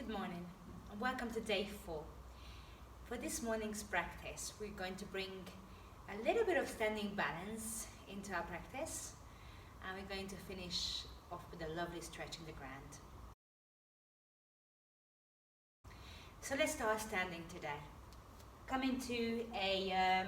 Good morning and welcome to day 4. For this morning's practice, we're going to bring a little bit of standing balance into our practice, and we're going to finish off with a lovely stretch in the ground. So let's start standing today. Come into a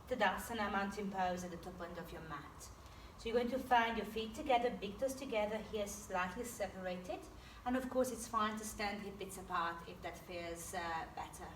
Tadasana mountain pose at the top end of your mat. So you're going to find your feet together, big toes together, here slightly separated. And of course it's fine to stand hip widths apart if that feels better.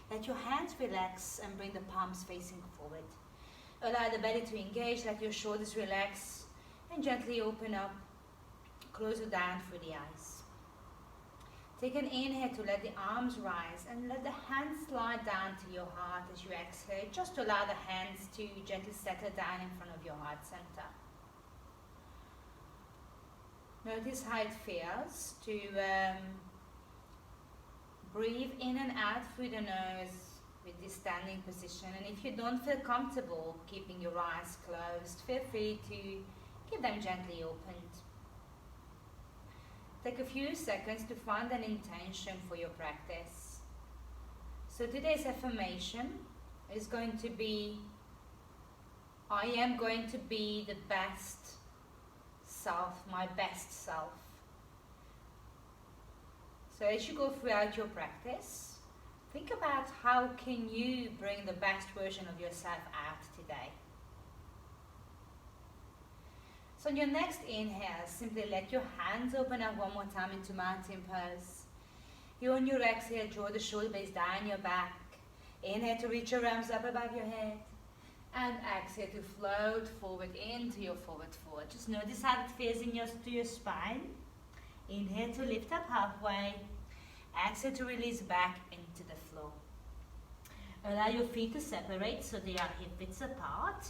Let your hands relax and bring the palms facing forward. Allow the belly to engage, let your shoulders relax and gently open up, close it down through the eyes. Take an inhale to let the arms rise and let the hands slide down to your heart as you exhale, just to allow the hands to gently settle down in front of your heart center. Notice how it feels to breathe in and out through the nose with this standing position. And if you don't feel comfortable keeping your eyes closed, feel free to keep them gently opened. Take a few seconds to find an intention for your practice. So today's affirmation is going to be, I am going to be the best self, my best self. So as you go throughout your practice, think about how can you bring the best version of yourself out today. So on your next inhale, simply let your hands open up one more time into mountain pose. You on your exhale, draw the shoulder blades down your back. Inhale to reach your arms up above your head. And exhale to float forward into your forward fold. Just notice how it feels to your spine. Inhale to lift up halfway. Exhale to release back into the floor. Allow your feet to separate so they are hip widths apart.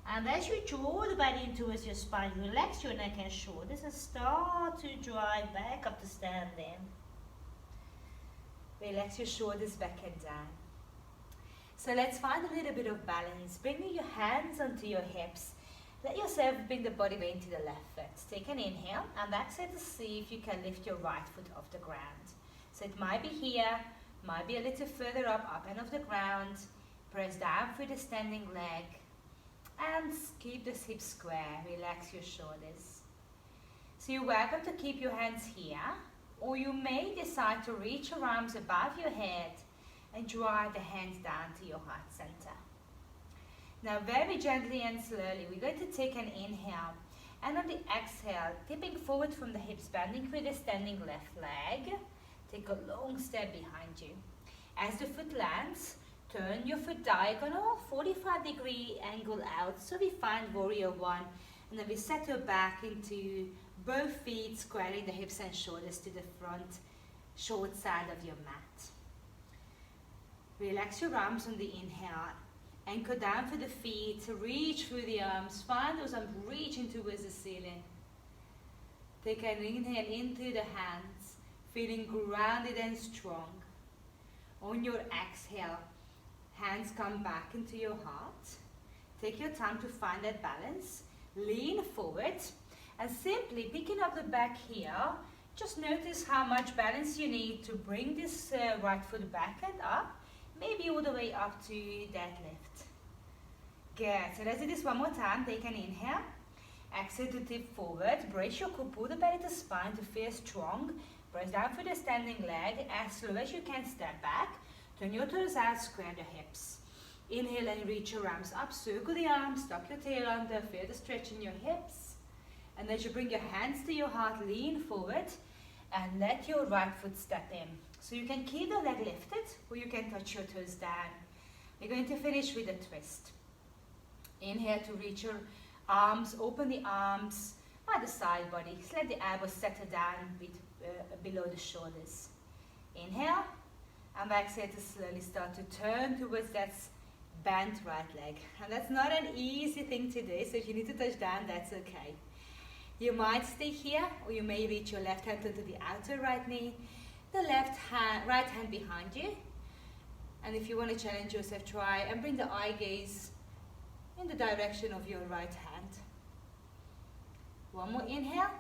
And as you draw the belly in towards your spine, relax your neck and shoulders and start to drive back up to standing. Relax your shoulders back and down. So let's find a little bit of balance. Bringing your hands onto your hips. Let yourself bring the body weight to the left foot. Take an inhale and exhale to see if you can lift your right foot off the ground. So it might be here, might be a little further up end of the ground. Press down through the standing leg and keep the hips square. Relax your shoulders. So you're welcome to keep your hands here, or you may decide to reach your arms above your head and drive the hands down to your heart center. Now very gently and slowly, we're going to take an inhale, and on the exhale, tipping forward from the hips, bending through the standing left leg, take a long step behind you. As the foot lands, turn your foot diagonal, 45-degree angle out, so we find warrior one, and then we settle back into both feet, squaring the hips and shoulders to the front, short side of your mat. Relax your arms on the inhale. Anchor down for the feet, reach through the arms, find those arms reaching towards the ceiling. Take an inhale into the hands, feeling grounded and strong. On your exhale, hands come back into your heart. Take your time to find that balance. Lean forward and simply picking up the back here, just notice how much balance you need to bring this right foot back and up. Maybe all the way up to deadlift. Good. So let's do this one more time. Take an inhale. Exhale to tip forward. Brace your core. Pull the belly to spine to feel strong. Press down for the standing leg. As slow as you can, step back. Turn your toes out. Square the hips. Inhale and reach your arms up. Circle the arms. Tuck your tail under. Feel the stretch in your hips. And as you bring your hands to your heart, lean forward and let your right foot step in. So you can keep the leg lifted, or you can touch your toes down. We're going to finish with a twist. Inhale to reach your arms, open the arms by the side body. Let the elbows settle down below the shoulders. Inhale, and exhale to slowly start to turn towards that bent right leg. And that's not an easy thing to do, so if you need to touch down, that's okay. You might stay here, or you may reach your left hand onto the outer right knee. The right hand behind you, and if you want to challenge yourself, try and bring the eye gaze in the direction of your right hand. One more inhale,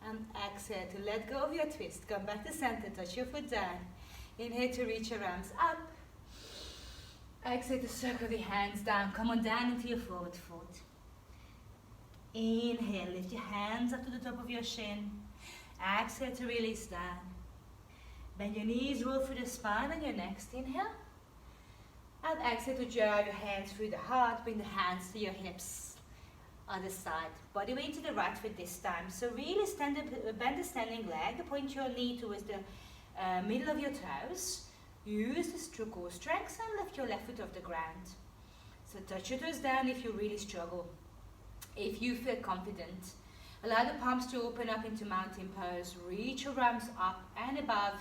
And exhale to let go of your twist. Come back to center, touch your foot down. Inhale to reach your arms up. Exhale to circle the hands down. Come on down into your forward fold. Inhale, lift your hands up to the top of your shin. Exhale to release down. Bend your knees, roll through the spine on your next inhale. And exhale to draw your hands through the heart. Bring the hands to your hips. Other side. Body weight to the right foot this time. So really bend the standing leg. Point your knee towards the middle of your toes. Use the core strength and lift your left foot off the ground. So touch your toes down if you really struggle. If you feel confident, allow the palms to open up into mountain pose. Reach your arms up and above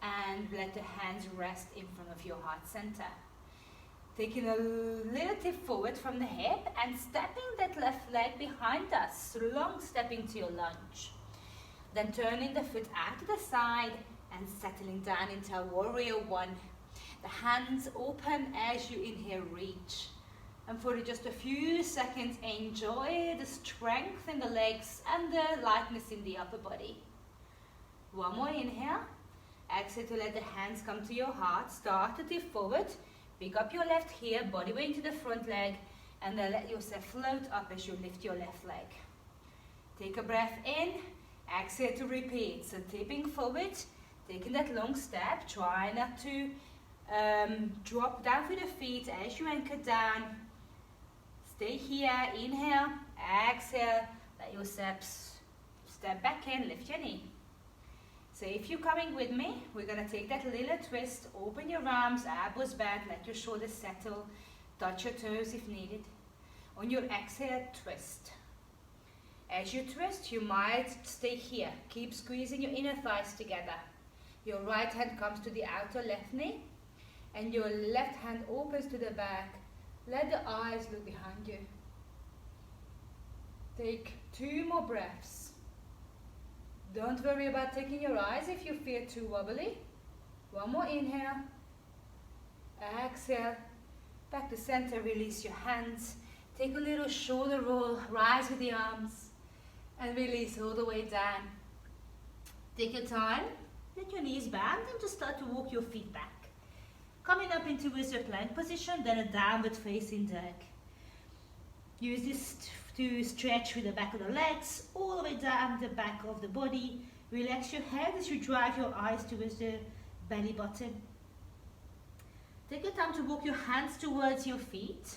and let the hands rest in front of your heart center. Taking a little tip forward from the hip and stepping that left leg behind us. Long step into your lunge. Then turning the foot out to the side and settling down into a warrior one. The hands open as you inhale, reach. And for just a few seconds, enjoy the strength in the legs and the lightness in the upper body. One more inhale. Exhale to let the hands come to your heart. Start to tip forward. Pick up your left heel, body weight into the front leg, and then let yourself float up as you lift your left leg. Take a breath in. Exhale to repeat. So tipping forward. Taking that long step, try not to drop down through the feet as you anchor down. Stay here, inhale, exhale, let yourself step back in, lift your knee. So if you're coming with me, we're going to take that little twist, open your arms, elbows back, let your shoulders settle, touch your toes if needed. On your exhale, twist. As you twist, you might stay here, keep squeezing your inner thighs together. Your right hand comes to the outer left knee and your left hand opens to the back. Let the eyes look behind you. Take 2 more breaths. Don't worry about taking your eyes if you feel too wobbly. One more inhale. Exhale. Back to center, release your hands. Take a little shoulder roll, rise with the arms and release all the way down. Take your time. Let your knees bend and just start to walk your feet back. Coming up into wizard plank position, then a downward facing dog. Use this to stretch with the back of the legs, all the way down the back of the body. Relax your head as you drive your eyes towards the belly button. Take your time to walk your hands towards your feet.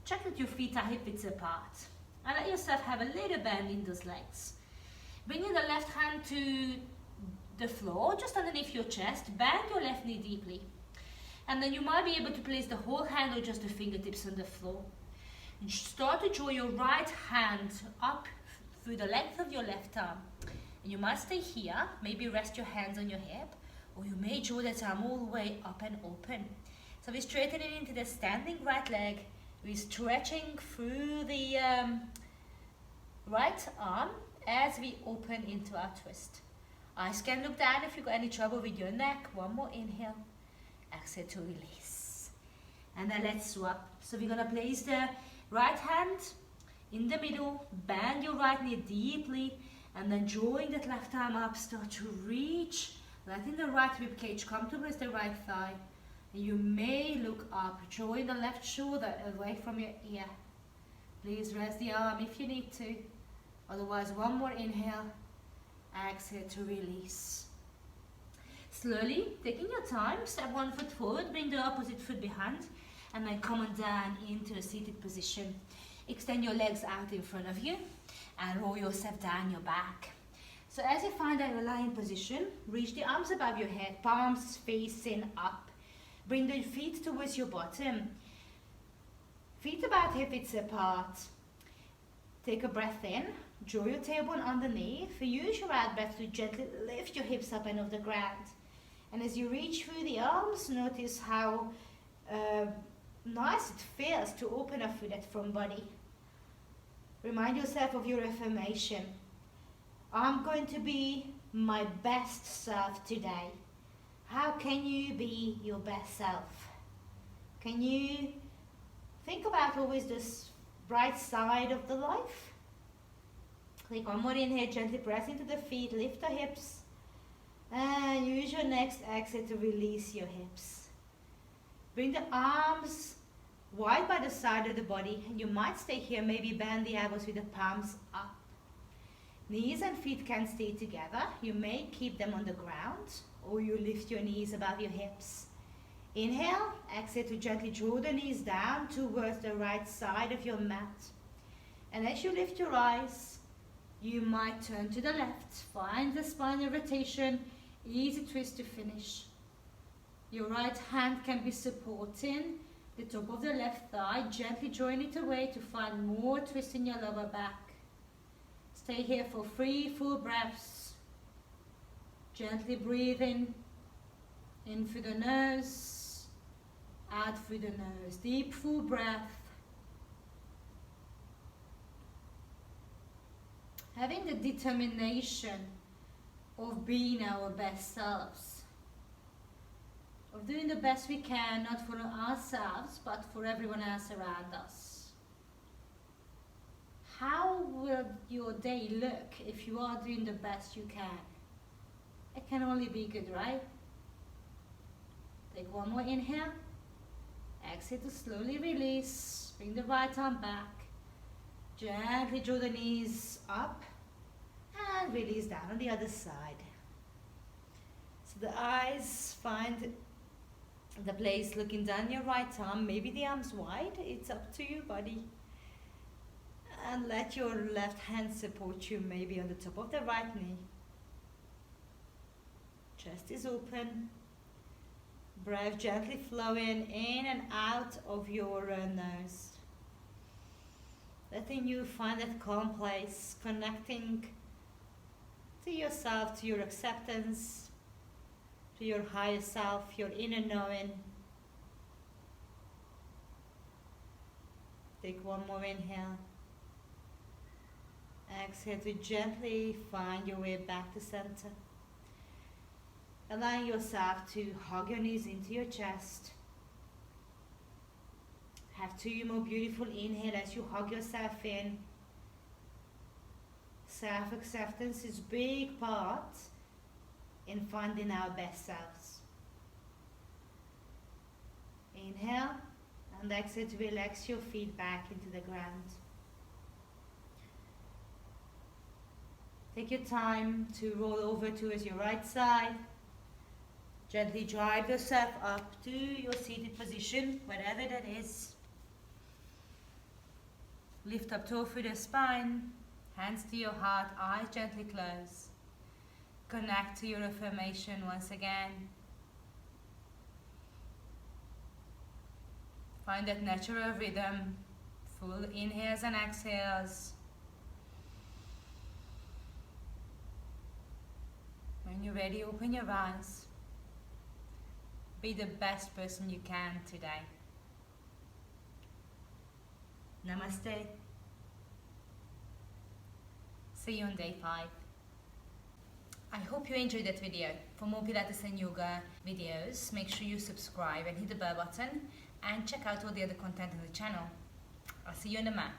Check that your feet are hip width apart. And let yourself have a little bend in those legs. Bringing the left hand to the floor, just underneath your chest, bend your left knee deeply. And then you might be able to place the whole hand or just the fingertips on the floor. And start to draw your right hand up through the length of your left arm. And you might stay here, maybe rest your hands on your hip, or you may draw that arm all the way up and open. So we're straightening into the standing right leg. We're stretching through the right arm as we open into our twist. Eyes can look down if you've got any trouble with your neck. One more inhale. Exhale to release. And then let's swap. So we're going to place the right hand in the middle. Bend your right knee deeply. And then drawing that left arm up, start to reach. Letting the right rib cage come towards the right thigh. And you may look up, drawing the left shoulder away from your ear. Please rest the arm if you need to. Otherwise, one more inhale. Exhale to release. Slowly, taking your time, step one foot forward, bring the opposite foot behind, and then come on down into a seated position. Extend your legs out in front of you and roll yourself down your back. So as you find that lying position, reach the arms above your head, palms facing up. Bring the feet towards your bottom. Feet about hip width apart. Take a breath in. Draw your tailbone underneath. Use your out breath to gently lift your hips up and off the ground. And as you reach through the arms, notice how nice it feels to open up through that front body. Remind yourself of your affirmation. I'm going to be my best self today. How can you be your best self? Can you think about always this bright side of the life? Take one more inhale, gently press into the feet, lift the hips. And use your next exhale to release your hips. Bring the arms wide by the side of the body. You might stay here, maybe bend the elbows with the palms up. Knees and feet can stay together. You may keep them on the ground, or you lift your knees above your hips. Inhale, exhale to gently draw the knees down towards the right side of your mat. And as you lift your eyes, you might turn to the left. Find the spinal rotation, easy twist to finish. Your right hand can be supporting the top of the left thigh, gently drawing it away to find more twist in your lower back. Stay here for 3 full breaths. Gently breathe in through the nose, out through the nose. Deep full breath. Having the determination of being our best selves, of doing the best we can, not for ourselves, but for everyone else around us. How will your day look if you are doing the best you can? It can only be good, right? Take one more inhale. Exhale to slowly release. Bring the right arm back. Gently draw the knees up and release down on the other side. So the eyes find the place looking down your right arm, maybe the arms wide, it's up to you, buddy. And let your left hand support you, maybe on the top of the right knee. Chest is open. Breath gently flowing in and out of your nose. Letting you find that calm place, connecting to yourself, to your acceptance, to your higher self, your inner knowing. Take one more inhale. Exhale to gently find your way back to center. Allowing yourself to hug your knees into your chest. Have 2 more beautiful inhale as you hug yourself in. Self-acceptance is a big part in finding our best selves. Inhale and exhale to relax your feet back into the ground. Take your time to roll over towards your right side. Gently drive yourself up to your seated position, whatever that is. Lift up toe through the spine, hands to your heart, eyes gently close. Connect to your affirmation once again. Find that natural rhythm, full inhales and exhales. When you're ready, open your eyes. Be the best person you can today. Namaste. See you on day 5. I hope you enjoyed that video. For more Pilates and Yoga videos, make sure you subscribe and hit the bell button and check out all the other content on the channel. I'll see you on the mat.